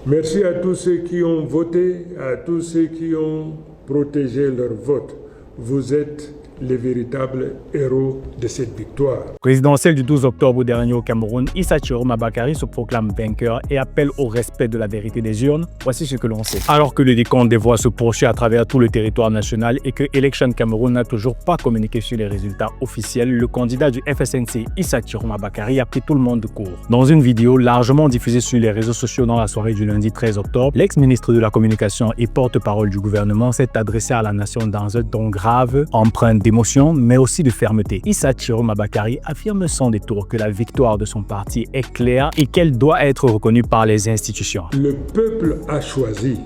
Merci à tous ceux qui ont voté, à tous ceux qui ont protégé leur vote. Vous êtes les véritables héros de cette victoire. Présidentielle du 12 octobre dernier au Cameroun, Issa Chiroma Bakary se proclame vainqueur et appelle au respect de la vérité des urnes. Voici ce que l'on sait. Alors que le décompte des voix se poursuit à travers tout le territoire national et que Election Cameroun n'a toujours pas communiqué sur les résultats officiels, le candidat du FSNC, Issa Chiroma Bakary, a pris tout le monde de court. Dans une vidéo largement diffusée sur les réseaux sociaux dans la soirée du lundi 13 octobre, l'ex-ministre de la Communication et porte-parole du gouvernement s'est adressé à la nation dans un ton grave, empreint d'émotion, mais aussi de fermeté. Issa Chiroma Bakary affirme sans détour que la victoire de son parti est claire et qu'elle doit être reconnue par les institutions. Le peuple a choisi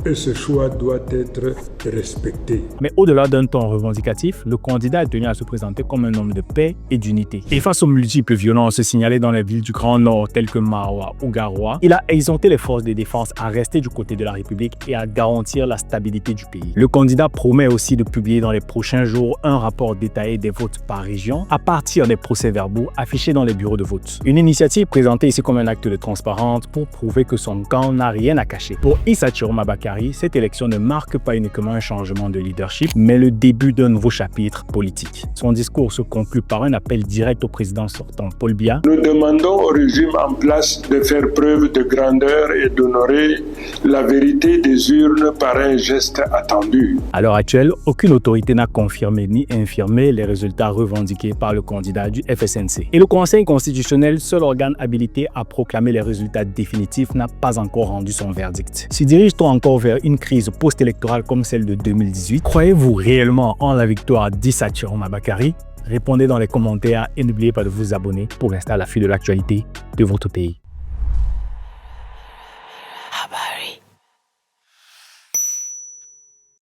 et ce choix doit être respecté. Mais au-delà d'un ton revendicatif, le candidat a tenu à se présenter comme un homme de paix et d'unité. Et face aux multiples violences signalées dans les villes du Grand Nord telles que Maroua ou Garoua, il a exhorté les forces de défense à rester du côté de la République et à garantir la stabilité du pays. Le candidat promet aussi de publier dans les prochains jours un rapport détaillé des votes par région à partir des procès-verbaux affichés dans les bureaux de vote. Une initiative présentée ici comme un acte de transparence pour prouver que son camp n'a rien à cacher. Pour Issa Chiroma Bakary, cette élection ne marque pas uniquement un changement de leadership, mais le début d'un nouveau chapitre politique. Son discours se conclut par un appel direct au président sortant, Paul Biya. Nous demandons au régime en place de faire preuve de grandeur et d'honorer la vérité des urnes par un geste attendu. À l'heure actuelle, aucune autorité n'a confirmé ni infirmé les résultats revendiqués par le candidat du FSNC. Et le Conseil constitutionnel, seul organe habilité à proclamer les résultats définitifs, n'a pas encore rendu son verdict. Se dirige-t-on encore vers une crise post-électorale comme celle de 2018? Croyez-vous réellement en la victoire d'Issa Chiroma Bakary? Répondez dans les commentaires et n'oubliez pas de vous abonner pour rester à l'affût de l'actualité de votre pays. Habari.